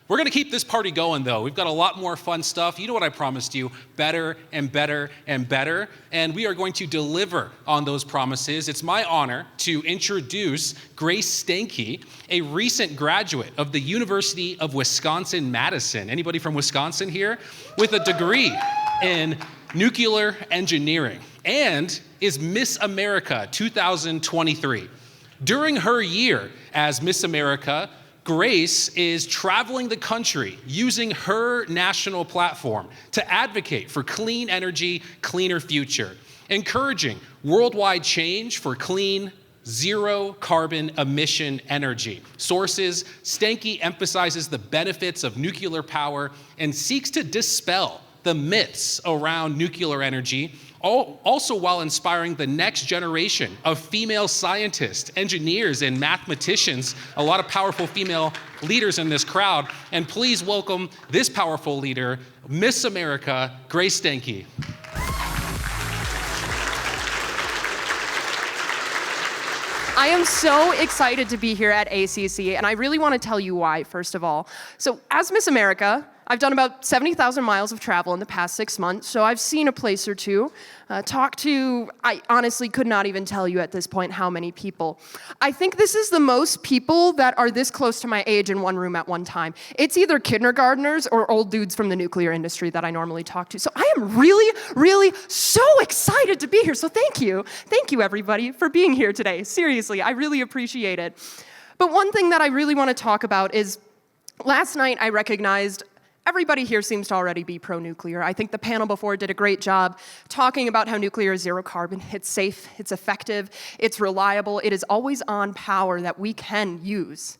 We're going to keep this party going, though. We've got a lot more fun stuff. You know what I promised you, better and better and better. And we are going to deliver on those promises. It's my honor to introduce Grace Stanke, a recent graduate of the University of Wisconsin-Madison. Anybody from Wisconsin here? With a degree in nuclear engineering and is Miss America 2023. During her year as Miss America, Grace is traveling the country using her national platform to advocate for clean energy, cleaner future, encouraging worldwide change for clean, zero carbon emission energy sources. Stanke emphasizes the benefits of nuclear power and seeks to dispel the myths around nuclear energy, also while inspiring the next generation of female scientists, engineers, and mathematicians. A lot of powerful female leaders in this crowd. And please welcome this powerful leader, Miss America, Grace Stanke. I am so excited to be here at ACC, and I really want to tell you why, first of all. So as Miss America, I've done about 70,000 miles of travel in the past 6 months, so I've seen a place or two, I honestly could not even tell you at this point how many people. I think this is the most people that are this close to my age in one room at one time. It's either kindergartners or old dudes from the nuclear industry that I normally talk to. So I am really, really so excited to be here. So thank you. Thank you, everybody, for being here today. Seriously, I really appreciate it. But one thing that I really want to talk about is last night I recognized everybody here seems to already be pro-nuclear. I think the panel before did a great job talking about how nuclear is zero carbon. It's safe, it's effective, it's reliable, it is always on power that we can use,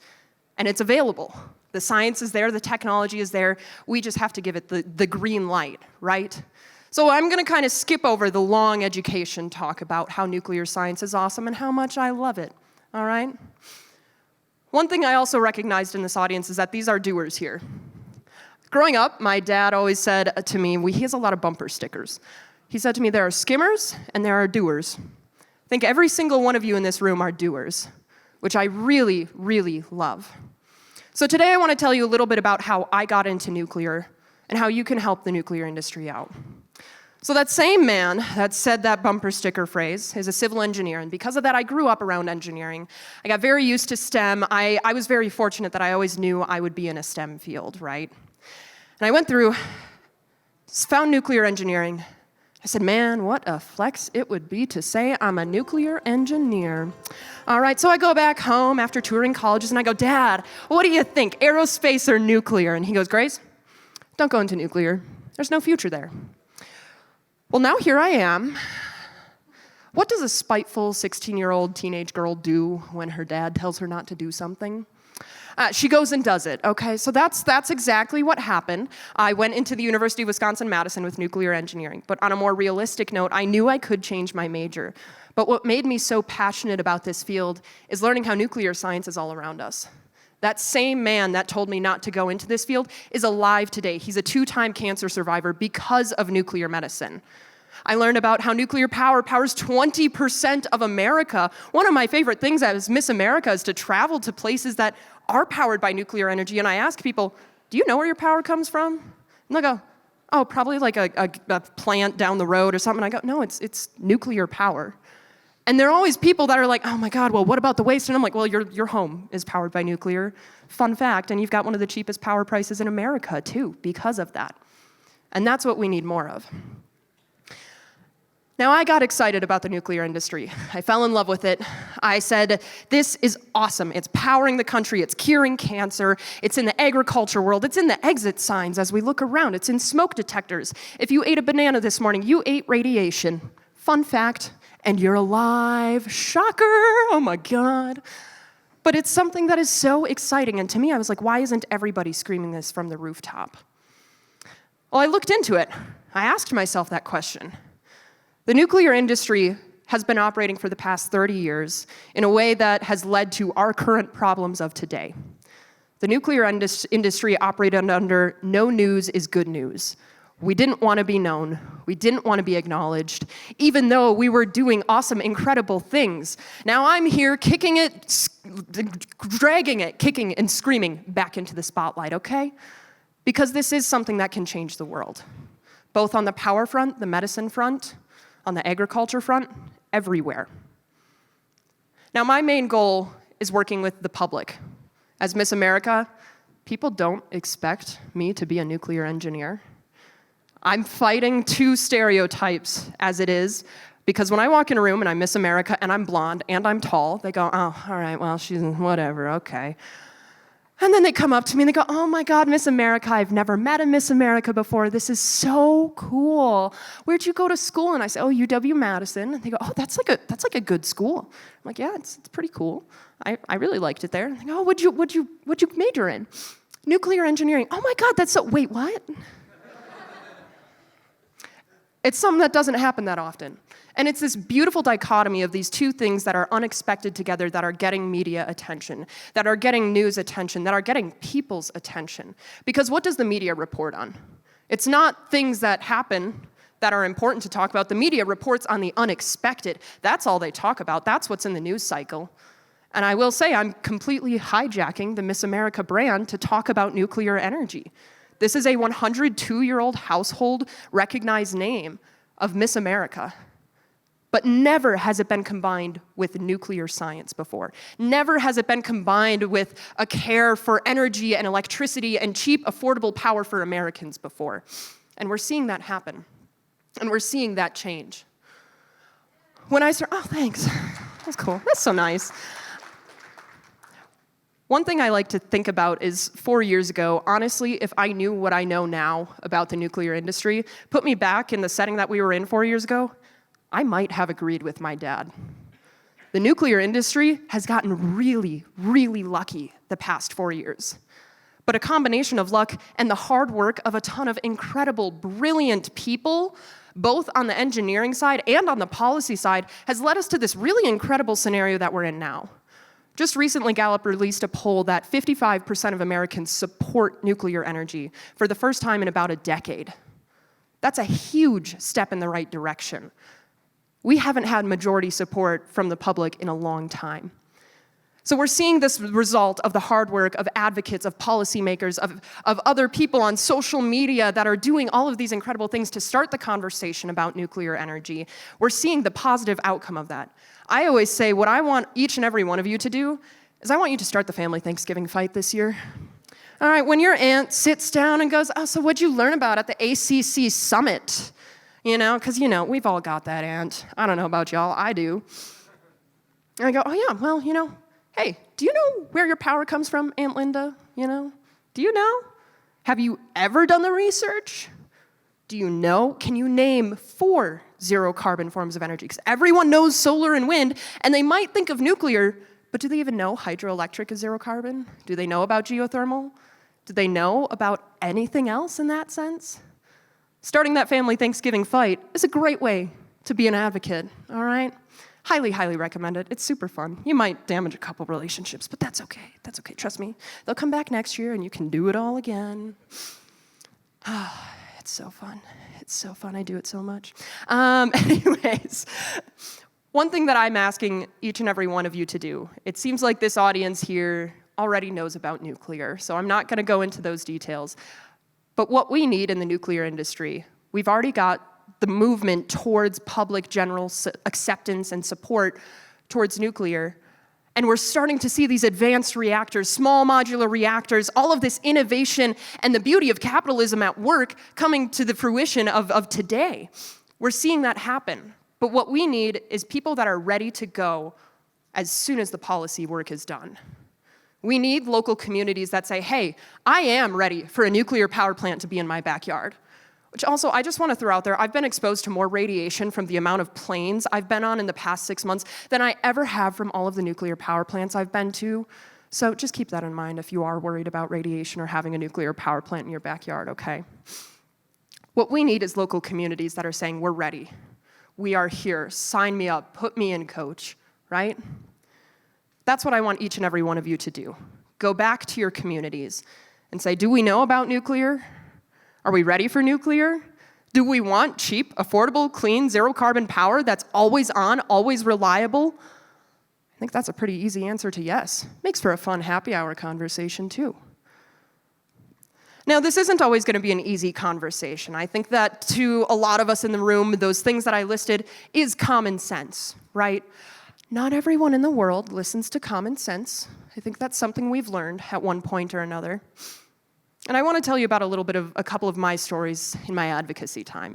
and it's available. The science is there, the technology is there, we just have to give it the green light, right? So I'm gonna kind of skip over the long education talk about how nuclear science is awesome and how much I love it, all right? One thing I also recognized in this audience is that these are doers here. Growing up, my dad always said to me, he has a lot of bumper stickers. He said to me, there are skimmers and there are doers. I think every single one of you in this room are doers, which I really, really love. So today I want to tell you a little bit about how I got into nuclear and how you can help the nuclear industry out. So that same man that said that bumper sticker phrase is a civil engineer, and because of that, I grew up around engineering. I got very used to STEM. I was very fortunate that I always knew I would be in a STEM field, right? And I went through, found nuclear engineering. I said, man, what a flex it would be to say I'm a nuclear engineer. All right, so I go back home after touring colleges and I go, Dad, what do you think, aerospace or nuclear? And he goes, Grace, don't go into nuclear. There's no future there. Well, now here I am. What does a spiteful 16-year-old teenage girl do when her dad tells her not to do something? She goes and does it, okay? So that's exactly what happened. I went into the University of Wisconsin-Madison with nuclear engineering. But on a more realistic note, I knew I could change my major. But what made me so passionate about this field is learning how nuclear science is all around us. That same man that told me not to go into this field is alive today. He's a 2-time cancer survivor because of nuclear medicine. I learned about how nuclear power powers 20% of America. One of my favorite things as Miss America is to travel to places that are powered by nuclear energy, and I ask people, do you know where your power comes from? And they'll go, oh, probably like a plant down the road or something. I go, no, it's nuclear power. And there are always people that are like, oh my God, well, what about the waste? And I'm like, well, your home is powered by nuclear. Fun fact, and you've got one of the cheapest power prices in America too, because of that. And that's what we need more of. Now, I got excited about the nuclear industry. I fell in love with it. I said, this is awesome. It's powering the country. It's curing cancer. It's in the agriculture world. It's in the exit signs as we look around. It's in smoke detectors. If you ate a banana this morning, you ate radiation. Fun fact, and you're alive. Shocker. Oh my God. But it's something that is so exciting. And to me, I was like, why isn't everybody screaming this from the rooftop? Well, I looked into it. I asked myself that question. The nuclear industry has been operating for the past 30 years in a way that has led to our current problems of today. The nuclear industry operated under no news is good news. We didn't want to be known. We didn't want to be acknowledged, even though we were doing awesome, incredible things. Now I'm here kicking it, dragging it, kicking and screaming back into the spotlight, okay? Because this is something that can change the world, both on the power front, the medicine front, on the agriculture front, everywhere. Now, my main goal is working with the public. As Miss America, people don't expect me to be a nuclear engineer. I'm fighting 2 stereotypes as it is, because when I walk in a room and I'm Miss America and I'm blonde and I'm tall, they go, oh, all right, well, she's whatever, okay. And then they come up to me and they go, oh my God, Miss America, I've never met a Miss America before. This is so cool. Where'd you go to school? And I say, oh, UW-Madison. And they go, oh, that's like a good school. I'm like, yeah, it's pretty cool. I really liked it there. And they go, oh, what'd you major in? Nuclear engineering. Oh my God, that's so, wait, what? It's something that doesn't happen that often. And it's this beautiful dichotomy of these 2 things that are unexpected together, that are getting media attention, that are getting news attention, that are getting people's attention. Because what does the media report on? It's not things that happen that are important to talk about. The media reports on the unexpected. That's all they talk about. That's what's in the news cycle. And I will say I'm completely hijacking the Miss America brand to talk about nuclear energy. This is a 102-year-old household recognized name of Miss America. But never has it been combined with nuclear science before. Never has it been combined with a care for energy and electricity and cheap, affordable power for Americans before. And we're seeing that happen. And we're seeing that change. When I start, oh, thanks. That's cool. That's so nice. One thing I like to think about is 4 years ago, honestly, if I knew what I know now about the nuclear industry, put me back in the setting that we were in 4 years ago, I might have agreed with my dad. The nuclear industry has gotten really, really lucky the past 4 years. But a combination of luck and the hard work of a ton of incredible, brilliant people, both on the engineering side and on the policy side, has led us to this really incredible scenario that we're in now. Just recently, Gallup released a poll that 55% of Americans support nuclear energy for the first time in about a decade. That's a huge step in the right direction. We haven't had majority support from the public in a long time. So we're seeing this result of the hard work of advocates, of policymakers, of other people on social media that are doing all of these incredible things to start the conversation about nuclear energy. We're seeing the positive outcome of that. I always say what I want each and every one of you to do is I want you to start the family Thanksgiving fight this year. All right, when your aunt sits down and goes, oh, so what'd you learn about at the ACC summit? You know, because, we've all got that aunt. I don't know about y'all, I do. And I go, oh yeah, well, hey, do you know where your power comes from, Aunt Linda? Do you know? Have you ever done the research? Do you know? Can you name 4 zero-carbon forms of energy? Because everyone knows solar and wind, and they might think of nuclear, but do they even know hydroelectric is zero-carbon? Do they know about geothermal? Do they know about anything else in that sense? Starting that family Thanksgiving fight is a great way to be an advocate, all right? Highly, highly recommend it. It's super fun. You might damage a couple relationships, but that's okay. That's okay, trust me. They'll come back next year and you can do it all again. It's so fun. It's so fun. I do it so much. Anyways, one thing that I'm asking each and every one of you to do, it seems like this audience here already knows about nuclear, so I'm not gonna go into those details. But what we need in the nuclear industry, we've already got the movement towards public general acceptance and support towards nuclear. And we're starting to see these advanced reactors, small modular reactors, all of this innovation and the beauty of capitalism at work coming to the fruition of today. We're seeing that happen. But what we need is people that are ready to go as soon as the policy work is done. We need local communities that say, hey, I am ready for a nuclear power plant to be in my backyard. Which also, I just want to throw out there, I've been exposed to more radiation from the amount of planes I've been on in the past 6 months than I ever have from all of the nuclear power plants I've been to. So just keep that in mind if you are worried about radiation or having a nuclear power plant in your backyard, okay? What we need is local communities that are saying, we're ready. We are here. Sign me up. Put me in, coach, right? That's what I want each and every one of you to do. Go back to your communities and say, do we know about nuclear? Are we ready for nuclear? Do we want cheap, affordable, clean, zero-carbon power that's always on, always reliable? I think that's a pretty easy answer to yes. Makes for a fun happy hour conversation, too. Now, this isn't always going to be an easy conversation. I think that to a lot of us in the room, those things that I listed is common sense, right? Not everyone in the world listens to common sense. I think that's something we've learned at one point or another. And I want to tell you about a couple of my stories in my advocacy time.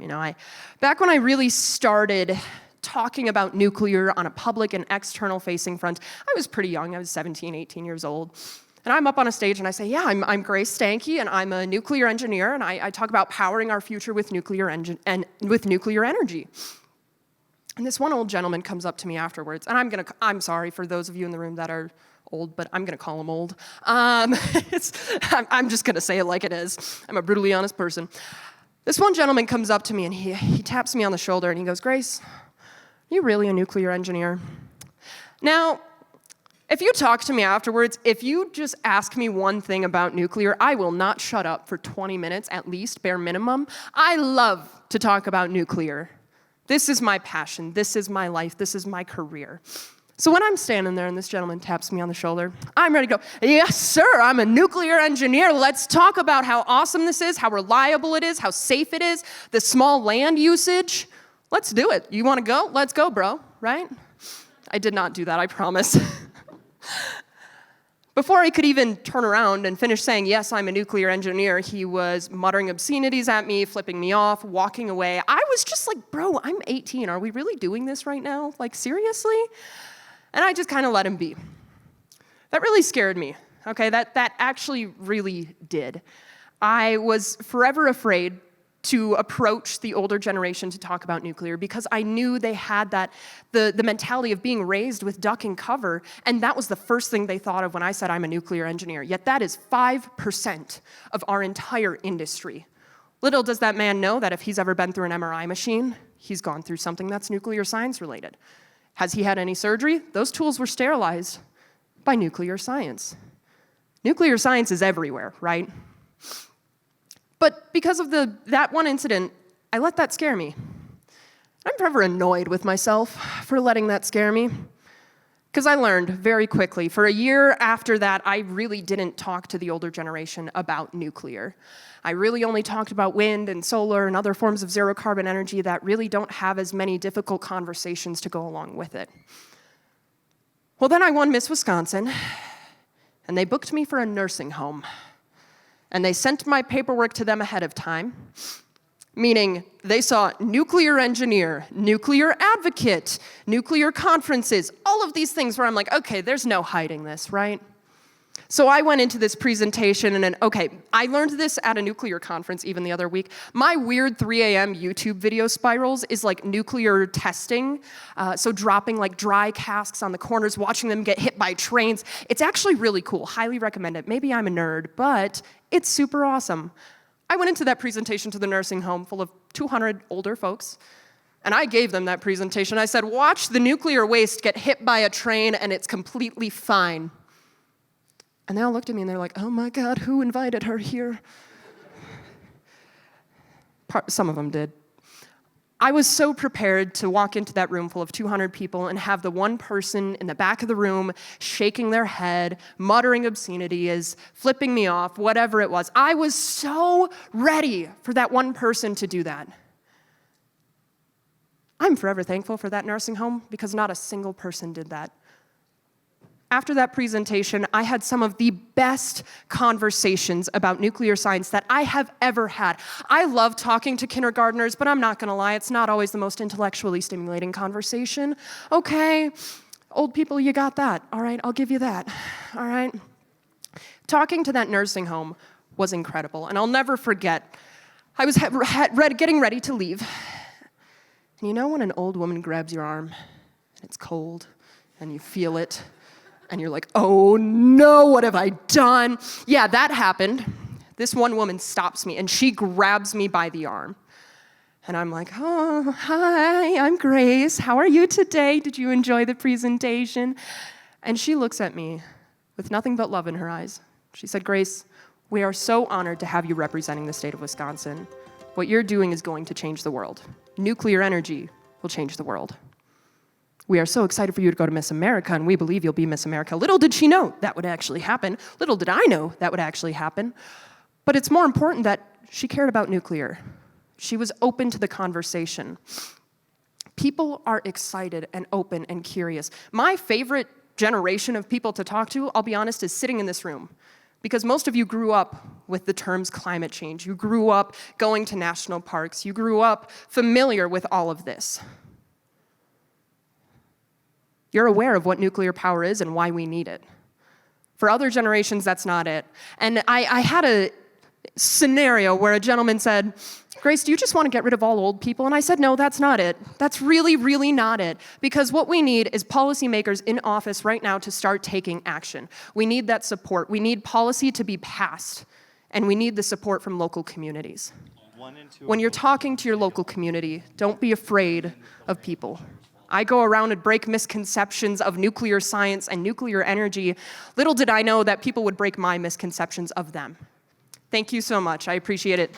Back when I really started talking about nuclear on a public and external facing front, I was pretty young. I was 17, 18 years old. And I'm up on a stage and I say, yeah, I'm Grace Stanke, and I'm a nuclear engineer, and I talk about powering our future with nuclear energy. And this one old gentleman comes up to me afterwards, and I'm sorry for those of you in the room that are old, but I'm gonna call him old. I'm just gonna say it like it is. I'm a brutally honest person. This one gentleman comes up to me and he taps me on the shoulder and he goes, Grace, are you really a nuclear engineer? Now, if you talk to me afterwards, if you just ask me one thing about nuclear, I will not shut up for 20 minutes at least, bare minimum. I love to talk about nuclear. This is my passion. This is my life. This is my career. So when I'm standing there and this gentleman taps me on the shoulder, I'm ready to go, yes, sir, I'm a nuclear engineer. Let's talk about how awesome this is, how reliable it is, how safe it is, the small land usage. Let's do it. You want to go? Let's go, bro, right? I did not do that, I promise. Before I could even turn around and finish saying, yes, I'm a nuclear engineer, he was muttering obscenities at me, flipping me off, walking away. I was just like, bro, I'm 18. Are we really doing this right now? Like, seriously? And I just kind of let him be. That really scared me, okay? That actually really did. I was forever afraid to approach the older generation to talk about nuclear because I knew they had the mentality of being raised with duck and cover, and that was the first thing they thought of when I said I'm a nuclear engineer. Yet that is 5% of our entire industry. Little does that man know that if he's ever been through an MRI machine, he's gone through something that's nuclear science related. Has he had any surgery? Those tools were sterilized by nuclear science. Nuclear science is everywhere, right? But because of that one incident, I let that scare me. I'm forever annoyed with myself for letting that scare me. Because I learned very quickly, for a year after that, I really didn't talk to the older generation about nuclear. I really only talked about wind and solar and other forms of zero-carbon energy that really don't have as many difficult conversations to go along with it. Well, then I won Miss Wisconsin, and they booked me for a nursing home. And they sent my paperwork to them ahead of time, meaning they saw nuclear engineer, nuclear advocate, nuclear conferences, all of these things where I'm like, okay, there's no hiding this, right? So I went into this presentation and I learned this at a nuclear conference even the other week. My weird 3 a.m. YouTube video spirals is like nuclear testing. So dropping like dry casks on the corners, watching them get hit by trains. It's actually really cool. Highly recommend it. Maybe I'm a nerd, but it's super awesome. I went into that presentation to the nursing home full of 200 older folks, and I gave them that presentation. I said, watch the nuclear waste get hit by a train and it's completely fine. And they all looked at me and they're like, oh my God, who invited her here? Some of them did. I was so prepared to walk into that room full of 200 people and have the one person in the back of the room shaking their head, muttering obscenities, flipping me off, whatever it was. I was so ready for that one person to do that. I'm forever thankful for that nursing home because not a single person did that. After that presentation, I had some of the best conversations about nuclear science that I have ever had. I love talking to kindergartners, but I'm not gonna lie, it's not always the most intellectually stimulating conversation. Okay, old people, you got that. All right, I'll give you that. All right. Talking to that nursing home was incredible, and I'll never forget, I was getting ready to leave. And you know when an old woman grabs your arm, and it's cold, and you feel it, and you're like, oh no, what have I done? Yeah, that happened. This one woman stops me and she grabs me by the arm. And I'm like, oh, hi, I'm Grace. How are you today? Did you enjoy the presentation? And she looks at me with nothing but love in her eyes. She said, Grace, we are so honored to have you representing the state of Wisconsin. What you're doing is going to change the world. Nuclear energy will change the world. We are so excited for you to go to Miss America, and we believe you'll be Miss America. Little did she know that would actually happen. Little did I know that would actually happen. But it's more important that she cared about nuclear. She was open to the conversation. People are excited and open and curious. My favorite generation of people to talk to, I'll be honest, is sitting in this room. Because most of you grew up with the terms climate change. You grew up going to national parks. You grew up familiar with all of this. You're aware of what nuclear power is and why we need it. For other generations, that's not it. And I had a scenario where a gentleman said, Grace, do you just want to get rid of all old people? And I said, no, that's not it. That's really, really not it. Because what we need is policymakers in office right now to start taking action. We need that support. We need policy to be passed. And we need the support from local communities. When you're talking to your local community, don't be afraid of people. I go around and break misconceptions of nuclear science and nuclear energy. Little did I know that people would break my misconceptions of them. Thank you so much. I appreciate it.